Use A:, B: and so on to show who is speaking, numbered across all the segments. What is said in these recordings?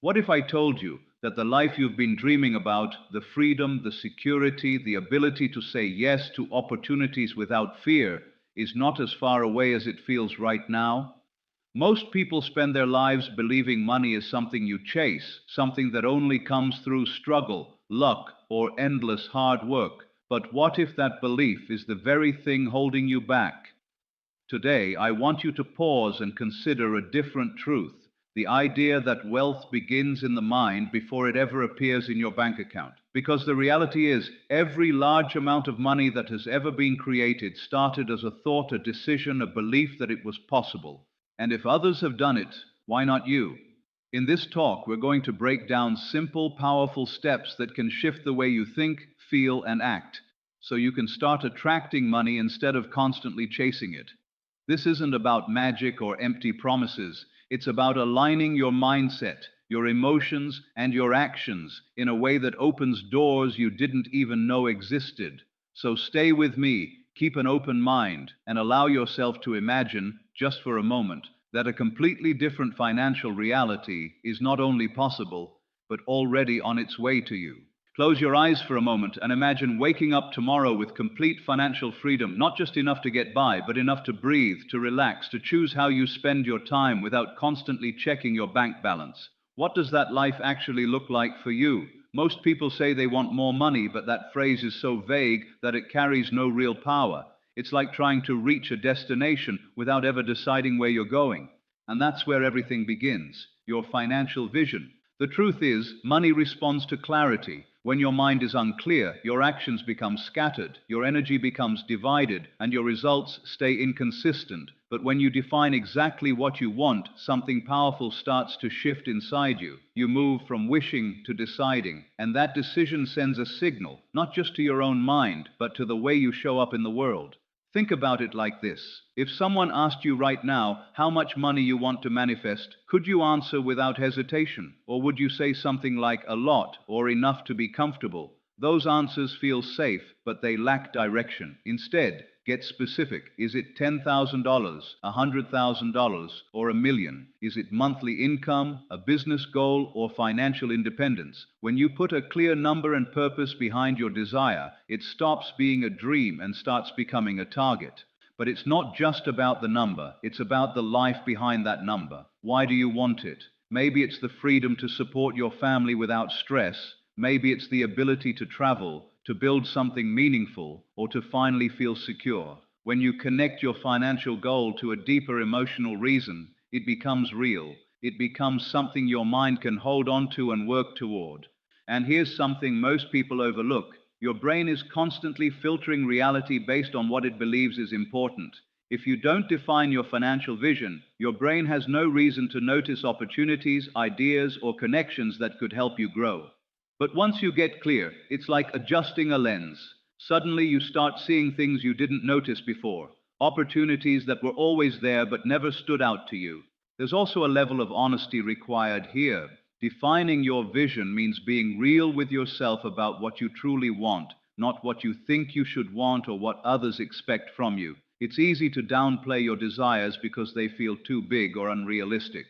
A: What if I told you that the life you've been dreaming about, the freedom, the security, the ability to say yes to opportunities without fear, is not as far away as it feels right now? Most people spend their lives believing money is something you chase, something that only comes through struggle, luck, or endless hard work. But what if that belief is the very thing holding you back? Today, I want you to pause and consider a different truth, the idea that wealth begins in the mind before it ever appears in your bank account. Because the reality is, every large amount of money that has ever been created started as a thought, a decision, a belief that it was possible. And if others have done it, why not you? In this talk, we're going to break down simple, powerful steps that can shift the way you think, feel, and act, so you can start attracting money instead of constantly chasing it. This isn't about magic or empty promises. It's about aligning your mindset, your emotions, and your actions in a way that opens doors you didn't even know existed. So stay with me, keep an open mind, and allow yourself to imagine, just for a moment, that a completely different financial reality is not only possible, but already on its way to you. Close your eyes for a moment and imagine waking up tomorrow with complete financial freedom, not just enough to get by, but enough to breathe, to relax, to choose how you spend your time without constantly checking your bank balance. What does that life actually look like for you? Most people say they want more money, but that phrase is so vague that it carries no real power. It's like trying to reach a destination without ever deciding where you're going. And that's where everything begins, your financial vision. The truth is, money responds to clarity. When your mind is unclear, your actions become scattered, your energy becomes divided, and your results stay inconsistent. But when you define exactly what you want, something powerful starts to shift inside you. You move from wishing to deciding, and that decision sends a signal, not just to your own mind, but to the way you show up in the world. Think about it like this. If someone asked you right now how much money you want to manifest, could you answer without hesitation? Or would you say something like a lot or enough to be comfortable? Those answers feel safe, but they lack direction. Instead, get specific. Is it $10,000, $100,000, or $1 million? Is it monthly income, a business goal, or financial independence? When you put a clear number and purpose behind your desire, it stops being a dream and starts becoming a target. But it's not just about the number, it's about the life behind that number. Why do you want it? Maybe it's the freedom to support your family without stress. Maybe it's the ability to travel, to build something meaningful, or to finally feel secure. When you connect your financial goal to a deeper emotional reason, it becomes real. It becomes something your mind can hold on to and work toward. And here's something most people overlook. Your brain is constantly filtering reality based on what it believes is important. If you don't define your financial vision, your brain has no reason to notice opportunities, ideas, or connections that could help you grow. But once you get clear, it's like adjusting a lens. Suddenly you start seeing things you didn't notice before, opportunities that were always there but never stood out to you. There's also a level of honesty required here. Defining your vision means being real with yourself about what you truly want, not what you think you should want or what others expect from you. It's easy to downplay your desires because they feel too big or unrealistic.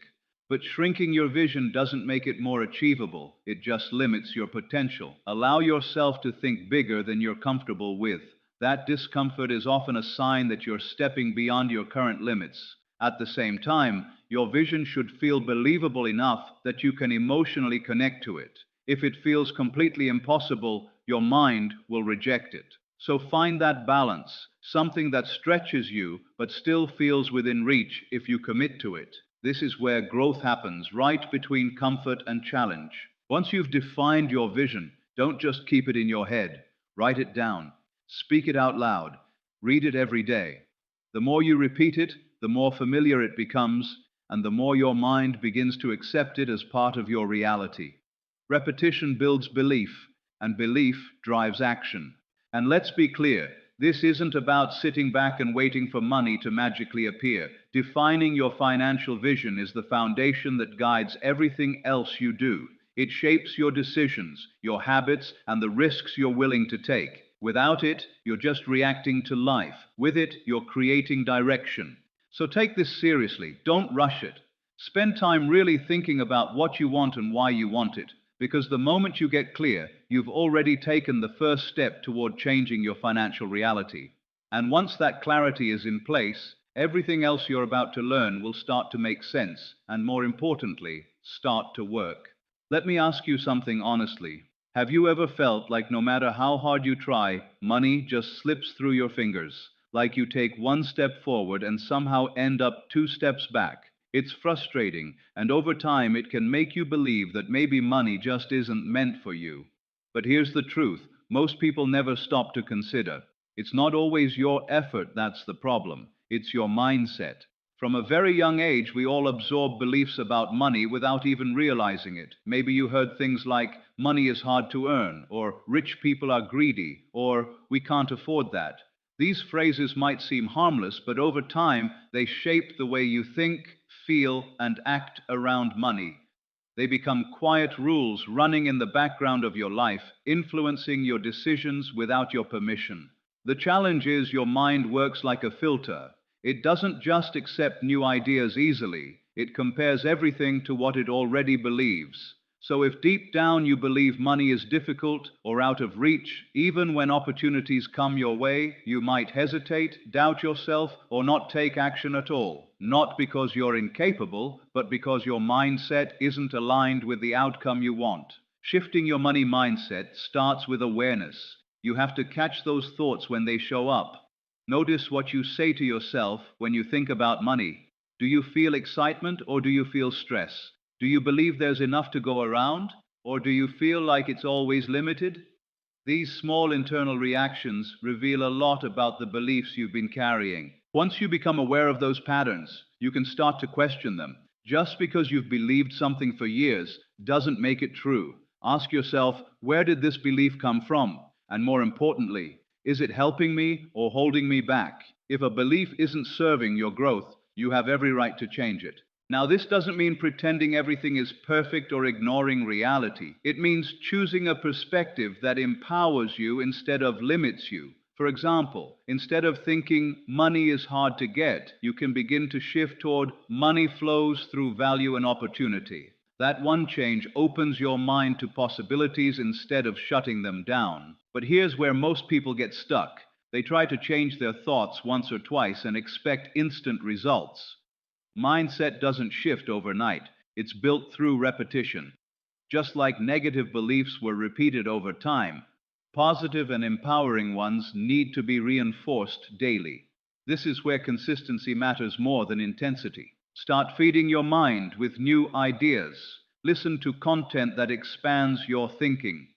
A: But shrinking your vision doesn't make it more achievable, it just limits your potential. Allow yourself to think bigger than you're comfortable with. That discomfort is often a sign that you're stepping beyond your current limits. At the same time, your vision should feel believable enough that you can emotionally connect to it. If it feels completely impossible, your mind will reject it. So find that balance, something that stretches you but still feels within reach if you commit to it. This is where growth happens, right between comfort and challenge. Once you've defined your vision, don't just keep it in your head. Write it down. Speak it out loud. Read it every day. The more you repeat it, the more familiar it becomes, and the more your mind begins to accept it as part of your reality. Repetition builds belief, and belief drives action. And let's be clear, this isn't about sitting back and waiting for money to magically appear. Defining your financial vision is the foundation that guides everything else you do. It shapes your decisions, your habits, and the risks you're willing to take. Without it, you're just reacting to life. With it, you're creating direction. So take this seriously. Don't rush it. Spend time really thinking about what you want and why you want it, because the moment you get clear, you've already taken the first step toward changing your financial reality. And once that clarity is in place, everything else you're about to learn will start to make sense, and more importantly, start to work. Let me ask you something honestly. Have you ever felt like no matter how hard you try, money just slips through your fingers? Like you take one step forward and somehow end up two steps back? It's frustrating, and over time it can make you believe that maybe money just isn't meant for you. But here's the truth: most people never stop to consider. It's not always your effort that's the problem, it's your mindset. From a very young age, we all absorb beliefs about money without even realizing it. Maybe you heard things like, money is hard to earn, or rich people are greedy, or we can't afford that. These phrases might seem harmless, but over time, they shape the way you think, feel, and act around money. They become quiet rules running in the background of your life, influencing your decisions without your permission. The challenge is your mind works like a filter. It doesn't just accept new ideas easily, it compares everything to what it already believes. So if deep down you believe money is difficult or out of reach, even when opportunities come your way, you might hesitate, doubt yourself, or not take action at all. Not because you're incapable, but because your mindset isn't aligned with the outcome you want. Shifting your money mindset starts with awareness. You have to catch those thoughts when they show up. Notice what you say to yourself when you think about money. Do you feel excitement or do you feel stress? Do you believe there's enough to go around, or do you feel like it's always limited? These small internal reactions reveal a lot about the beliefs you've been carrying. Once you become aware of those patterns, you can start to question them. Just because you've believed something for years doesn't make it true. Ask yourself, where did this belief come from? And more importantly, is it helping me or holding me back? If a belief isn't serving your growth, you have every right to change it. Now, this doesn't mean pretending everything is perfect or ignoring reality. It means choosing a perspective that empowers you instead of limits you. For example, instead of thinking money is hard to get, you can begin to shift toward money flows through value and opportunity. That one change opens your mind to possibilities instead of shutting them down. But here's where most people get stuck. They try to change their thoughts once or twice and expect instant results. Mindset doesn't shift overnight. It's built through repetition. Just like negative beliefs were repeated over time, positive and empowering ones need to be reinforced daily. This is where consistency matters more than intensity. Start feeding your mind with new ideas. Listen to content that expands your thinking.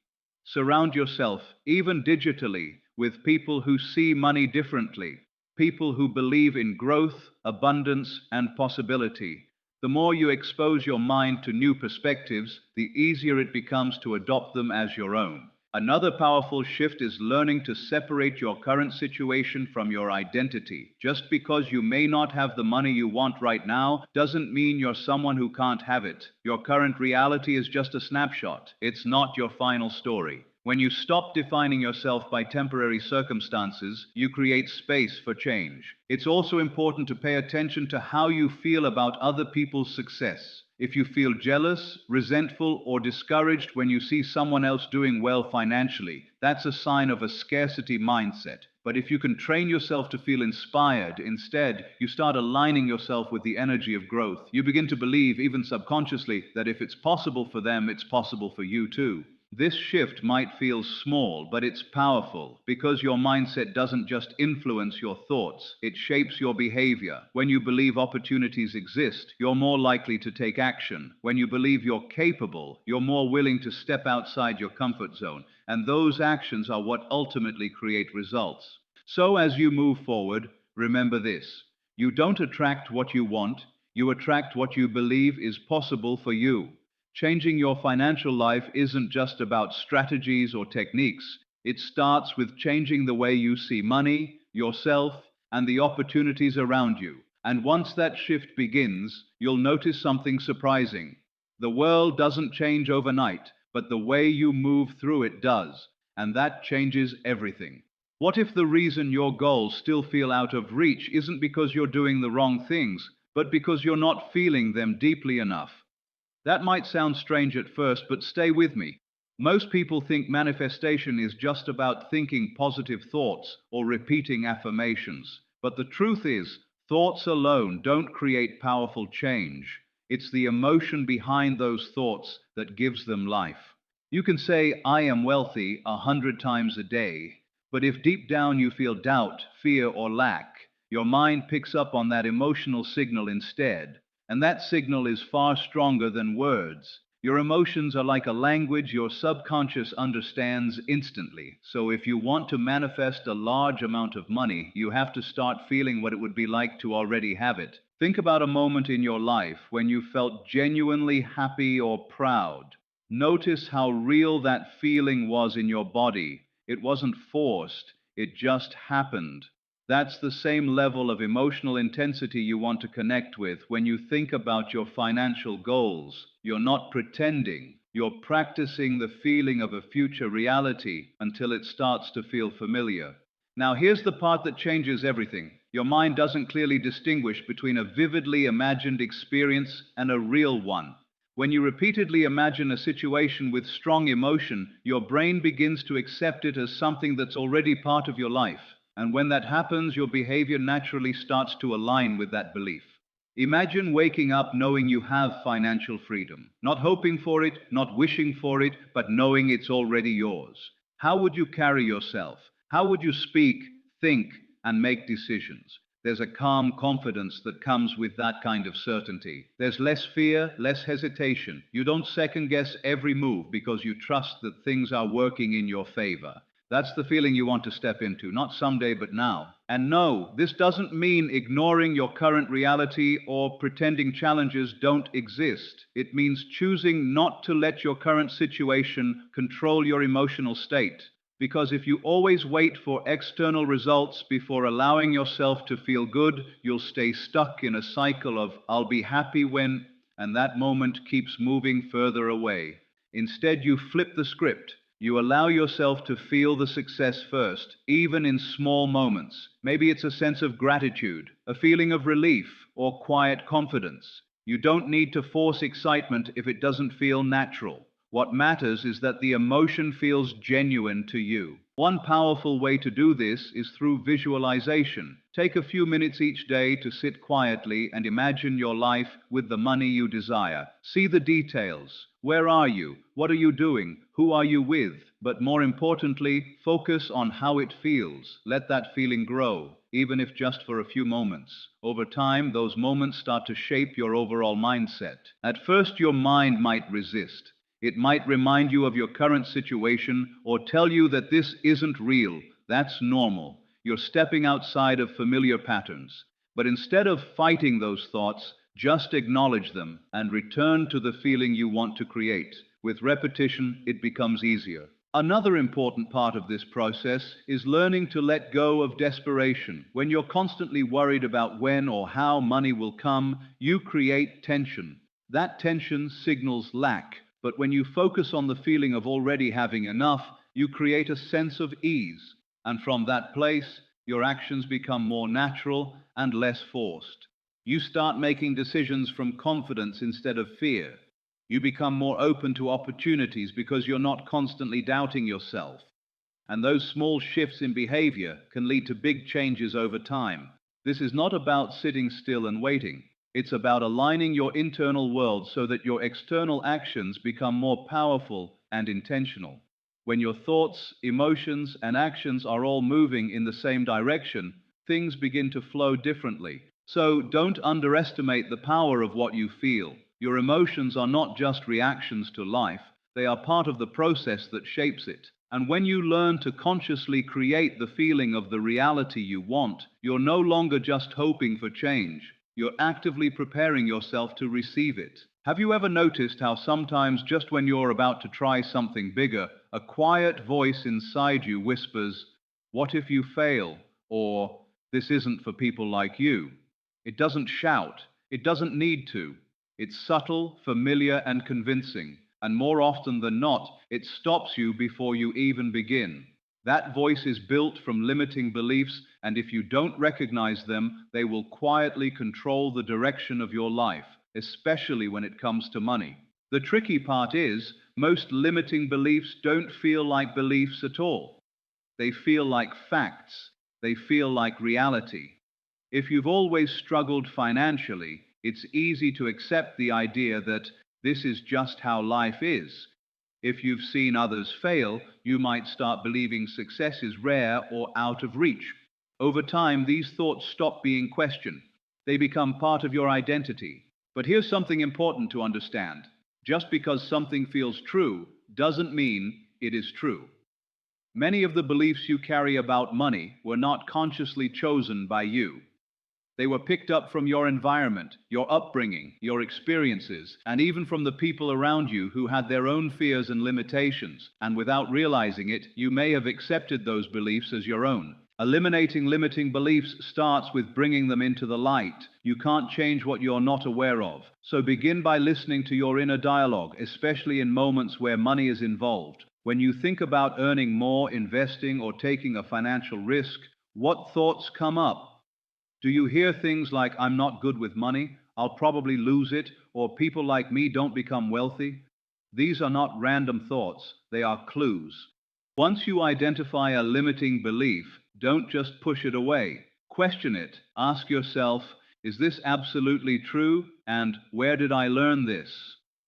A: Surround yourself, even digitally, with people who see money differently, people who believe in growth, abundance, and possibility. The more you expose your mind to new perspectives, the easier it becomes to adopt them as your own. Another powerful shift is learning to separate your current situation from your identity. Just because you may not have the money you want right now doesn't mean you're someone who can't have it. Your current reality is just a snapshot. It's not your final story. When you stop defining yourself by temporary circumstances, you create space for change. It's also important to pay attention to how you feel about other people's success. If you feel jealous, resentful, or discouraged when you see someone else doing well financially, that's a sign of a scarcity mindset. But if you can train yourself to feel inspired, instead, you start aligning yourself with the energy of growth. You begin to believe, even subconsciously, that if it's possible for them, it's possible for you too. This shift might feel small, but it's powerful because your mindset doesn't just influence your thoughts, it shapes your behavior. When you believe opportunities exist, you're more likely to take action. When you believe you're capable, you're more willing to step outside your comfort zone, and those actions are what ultimately create results. So as you move forward, remember this: you don't attract what you want, you attract what you believe is possible for you. Changing your financial life isn't just about strategies or techniques. It starts with changing the way you see money, yourself, and the opportunities around you. And once that shift begins, you'll notice something surprising. The world doesn't change overnight, but the way you move through it does, and that changes everything. What if the reason your goals still feel out of reach isn't because you're doing the wrong things, but because you're not feeling them deeply enough. That might sound strange at first, but stay with me. Most people think manifestation is just about thinking positive thoughts or repeating affirmations. But the truth is, thoughts alone don't create powerful change. It's the emotion behind those thoughts that gives them life. You can say, I am wealthy 100 times a day, but if deep down you feel doubt, fear, or lack, your mind picks up on that emotional signal instead. And that signal is far stronger than words. Your emotions are like a language your subconscious understands instantly. So if you want to manifest a large amount of money, you have to start feeling what it would be like to already have it. Think about a moment in your life when you felt genuinely happy or proud. Notice how real that feeling was in your body. It wasn't forced, it just happened. That's the same level of emotional intensity you want to connect with when you think about your financial goals. You're not pretending, you're practicing the feeling of a future reality until it starts to feel familiar. Now, here's the part that changes everything. Your mind doesn't clearly distinguish between a vividly imagined experience and a real one. When you repeatedly imagine a situation with strong emotion, your brain begins to accept it as something that's already part of your life. And when that happens, your behavior naturally starts to align with that belief. Imagine waking up knowing you have financial freedom, not hoping for it, not wishing for it, but knowing it's already yours. How would you carry yourself? How would you speak, think, and make decisions? There's a calm confidence that comes with that kind of certainty. There's less fear, less hesitation. You don't second guess every move because you trust that things are working in your favor. That's the feeling you want to step into, not someday, but now. And no, this doesn't mean ignoring your current reality or pretending challenges don't exist. It means choosing not to let your current situation control your emotional state. Because if you always wait for external results before allowing yourself to feel good, you'll stay stuck in a cycle of I'll be happy when, and that moment keeps moving further away. Instead, you flip the script. You allow yourself to feel the success first, even in small moments. Maybe it's a sense of gratitude, a feeling of relief, or quiet confidence. You don't need to force excitement if it doesn't feel natural. What matters is that the emotion feels genuine to you. One powerful way to do this is through visualization. Take a few minutes each day to sit quietly and imagine your life with the money you desire. See the details. Where are you? What are you doing? Who are you with? But more importantly, focus on how it feels. Let that feeling grow, even if just for a few moments. Over time, those moments start to shape your overall mindset. At first, your mind might resist. It might remind you of your current situation or tell you that this isn't real. That's normal. You're stepping outside of familiar patterns. But instead of fighting those thoughts, just acknowledge them and return to the feeling you want to create. With repetition, it becomes easier. Another important part of this process is learning to let go of desperation. When you're constantly worried about when or how money will come, you create tension. That tension signals lack. But when you focus on the feeling of already having enough, you create a sense of ease. And from that place, your actions become more natural and less forced. You start making decisions from confidence instead of fear. You become more open to opportunities because you're not constantly doubting yourself. And those small shifts in behavior can lead to big changes over time. This is not about sitting still and waiting. It's about aligning your internal world so that your external actions become more powerful and intentional. When your thoughts, emotions, and actions are all moving in the same direction, things begin to flow differently. So don't underestimate the power of what you feel. Your emotions are not just reactions to life, they are part of the process that shapes it. And when you learn to consciously create the feeling of the reality you want, you're no longer just hoping for change. You're actively preparing yourself to receive it. Have you ever noticed how sometimes just when you're about to try something bigger, a quiet voice inside you whispers, "What if you fail?" Or, "This isn't for people like you." It doesn't shout. It doesn't need to. It's subtle, familiar, and convincing. And more often than not, it stops you before you even begin. That voice is built from limiting beliefs, and if you don't recognize them, they will quietly control the direction of your life, especially when it comes to money. The tricky part is, most limiting beliefs don't feel like beliefs at all. They feel like facts. They feel like reality. If you've always struggled financially, it's easy to accept the idea that this is just how life is. If you've seen others fail, you might start believing success is rare or out of reach. Over time, these thoughts stop being questioned. They become part of your identity. But here's something important to understand. Just because something feels true doesn't mean it is true. Many of the beliefs you carry about money were not consciously chosen by you. They were picked up from your environment, your upbringing, your experiences, and even from the people around you who had their own fears and limitations. And without realizing it, you may have accepted those beliefs as your own. Eliminating limiting beliefs starts with bringing them into the light. You can't change what you're not aware of. So begin by listening to your inner dialogue, especially in moments where money is involved. When you think about earning more, investing, or taking a financial risk, what thoughts come up? Do you hear things like, I'm not good with money, I'll probably lose it, or people like me don't become wealthy? These are not random thoughts, they are clues. Once you identify a limiting belief, don't just push it away. Question it. Ask yourself, is this absolutely true? And where did I learn this?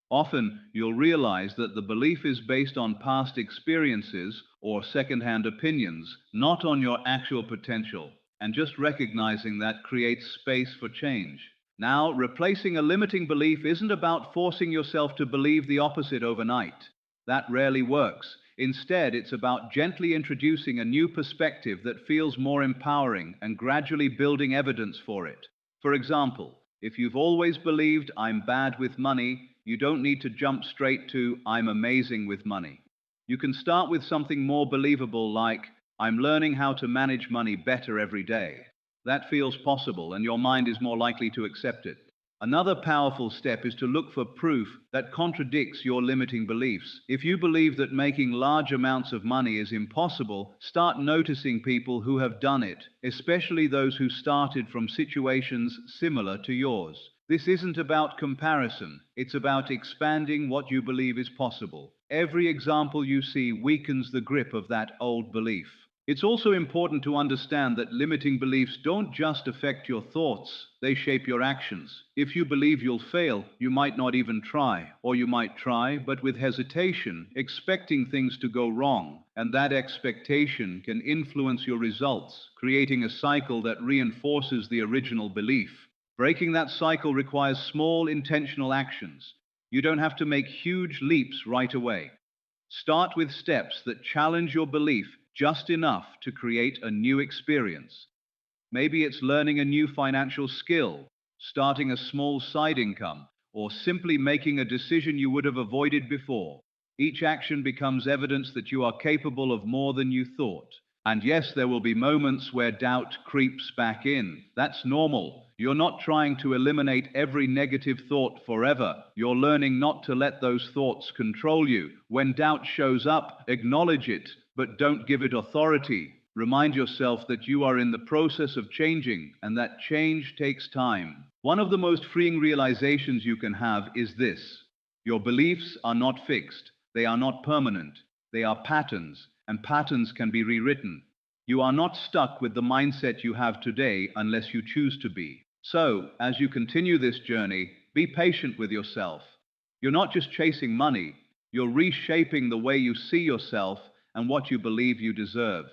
A: Often, you'll realize that the belief is based on past experiences or second-hand opinions, not on your actual potential. And just recognizing that creates space for change. Now, replacing a limiting belief isn't about forcing yourself to believe the opposite overnight. That rarely works. Instead, it's about gently introducing a new perspective that feels more empowering and gradually building evidence for it. For example, if you've always believed I'm bad with money, you don't need to jump straight to I'm amazing with money. You can start with something more believable like I'm learning how to manage money better every day. That feels possible, and your mind is more likely to accept it. Another powerful step is to look for proof that contradicts your limiting beliefs. If you believe that making large amounts of money is impossible, start noticing people who have done it, especially those who started from situations similar to yours. This isn't about comparison, it's about expanding what you believe is possible. Every example you see weakens the grip of that old belief. It's also important to understand that limiting beliefs don't just affect your thoughts, they shape your actions. If you believe you'll fail, you might not even try, or you might try, but with hesitation, expecting things to go wrong. And that expectation can influence your results, creating a cycle that reinforces the original belief. Breaking that cycle requires small, intentional actions. You don't have to make huge leaps right away. Start with steps that challenge your belief just enough to create a new experience. Maybe it's learning a new financial skill, starting a small side income, or simply making a decision you would have avoided before. Each action becomes evidence that you are capable of more than you thought. And yes, there will be moments where doubt creeps back in. That's normal. You're not trying to eliminate every negative thought forever. You're learning not to let those thoughts control you. When doubt shows up, acknowledge it, but don't give it authority. Remind yourself that you are in the process of changing and that change takes time. One of the most freeing realizations you can have is this: your beliefs are not fixed, they are not permanent, they are patterns, and patterns can be rewritten. You are not stuck with the mindset you have today unless you choose to be. So, as you continue this journey, be patient with yourself. You're not just chasing money, you're reshaping the way you see yourself and what you believe you deserve.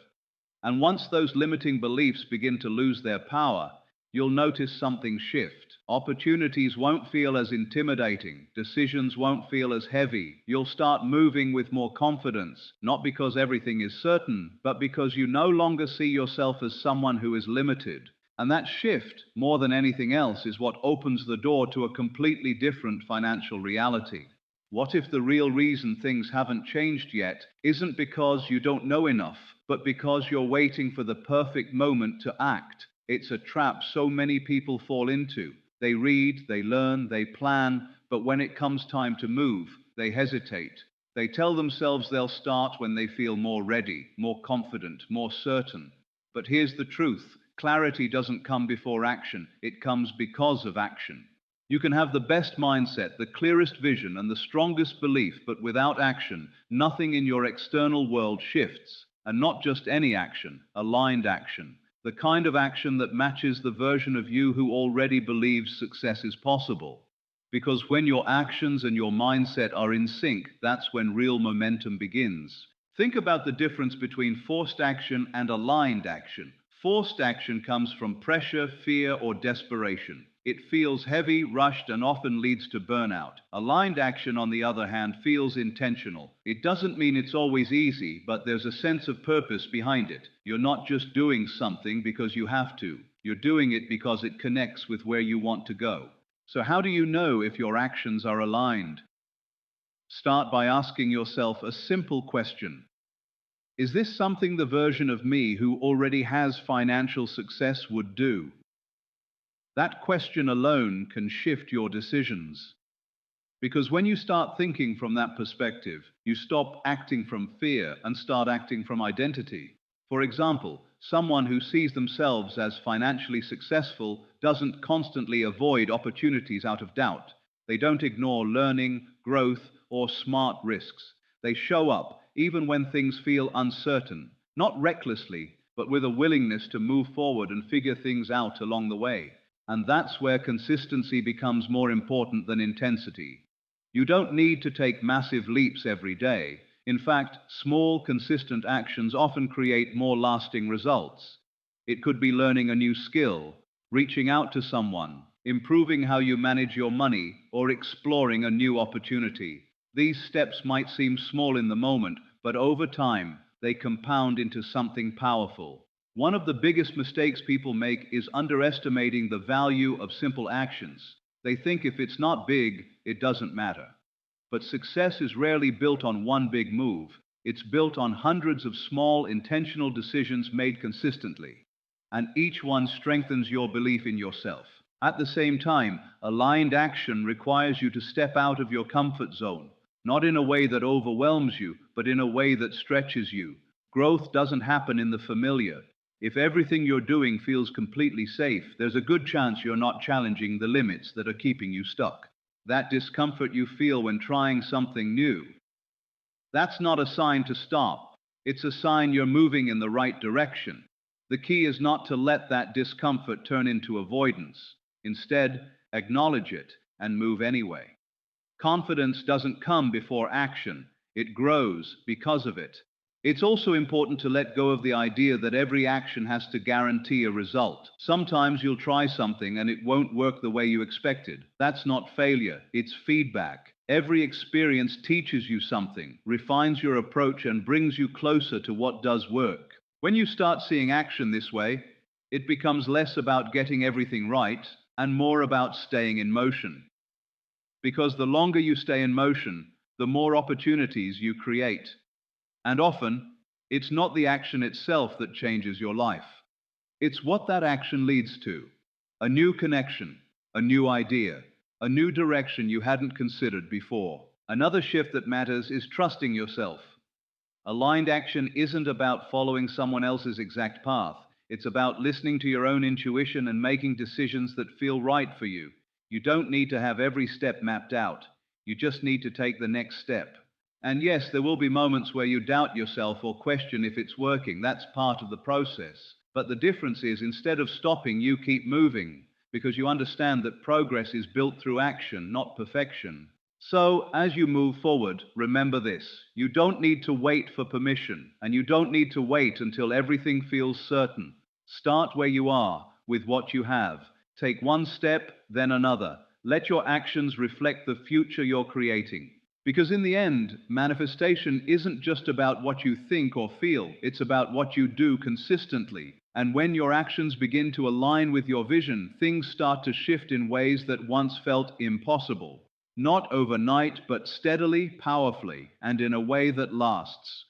A: And once those limiting beliefs begin to lose their power, you'll notice something shift. Opportunities won't feel as intimidating. Decisions won't feel as heavy. You'll start moving with more confidence, not because everything is certain, but because you no longer see yourself as someone who is limited. And that shift, more than anything else, is what opens the door to a completely different financial reality. What if the real reason things haven't changed yet isn't because you don't know enough, but because you're waiting for the perfect moment to act? It's a trap so many people fall into. They read, they learn, they plan, but when it comes time to move, they hesitate. They tell themselves they'll start when they feel more ready, more confident, more certain. But here's the truth: clarity doesn't come before action, it comes because of action. You can have the best mindset, the clearest vision, and the strongest belief, but without action, nothing in your external world shifts. And not just any action, aligned action. The kind of action that matches the version of you who already believes success is possible. Because when your actions and your mindset are in sync, that's when real momentum begins. Think about the difference between forced action and aligned action. Forced action comes from pressure, fear, or desperation. It feels heavy, rushed, and often leads to burnout. Aligned action, on the other hand, feels intentional. It doesn't mean it's always easy, but there's a sense of purpose behind it. You're not just doing something because you have to. You're doing it because it connects with where you want to go. So how do you know if your actions are aligned? Start by asking yourself a simple question. Is this something the version of me who already has financial success would do? That question alone can shift your decisions. Because when you start thinking from that perspective, you stop acting from fear and start acting from identity. For example, someone who sees themselves as financially successful doesn't constantly avoid opportunities out of doubt. They don't ignore learning, growth, or smart risks. They show up even when things feel uncertain, not recklessly, but with a willingness to move forward and figure things out along the way. And that's where consistency becomes more important than intensity. You don't need to take massive leaps every day. In fact, small, consistent actions often create more lasting results. It could be learning a new skill, reaching out to someone, improving how you manage your money, or exploring a new opportunity. These steps might seem small in the moment, but over time, they compound into something powerful. One of the biggest mistakes people make is underestimating the value of simple actions. They think if it's not big, it doesn't matter. But success is rarely built on one big move. It's built on hundreds of small, intentional decisions made consistently. And each one strengthens your belief in yourself. At the same time, aligned action requires you to step out of your comfort zone, not in a way that overwhelms you, but in a way that stretches you. Growth doesn't happen in the familiar. If everything you're doing feels completely safe, there's a good chance you're not challenging the limits that are keeping you stuck. That discomfort you feel when trying something new, that's not a sign to stop. It's a sign you're moving in the right direction. The key is not to let that discomfort turn into avoidance. Instead, acknowledge it and move anyway. Confidence doesn't come before action, it grows because of it. It's also important to let go of the idea that every action has to guarantee a result. Sometimes you'll try something and it won't work the way you expected. That's not failure, it's feedback. Every experience teaches you something, refines your approach, and brings you closer to what does work. When you start seeing action this way, it becomes less about getting everything right and more about staying in motion. Because the longer you stay in motion, the more opportunities you create. And often, it's not the action itself that changes your life. It's what that action leads to. A new connection, a new idea, a new direction you hadn't considered before. Another shift that matters is trusting yourself. Aligned action isn't about following someone else's exact path. It's about listening to your own intuition and making decisions that feel right for you. You don't need to have every step mapped out. You just need to take the next step. And yes, there will be moments where you doubt yourself or question if it's working. That's part of the process. But the difference is, instead of stopping, you keep moving, because you understand that progress is built through action, not perfection. So, as you move forward, remember this: you don't need to wait for permission, and you don't need to wait until everything feels certain. Start where you are, with what you have. Take one step, then another. Let your actions reflect the future you're creating. Because in the end, manifestation isn't just about what you think or feel, it's about what you do consistently. And when your actions begin to align with your vision, things start to shift in ways that once felt impossible. Not overnight, but steadily, powerfully, and in a way that lasts.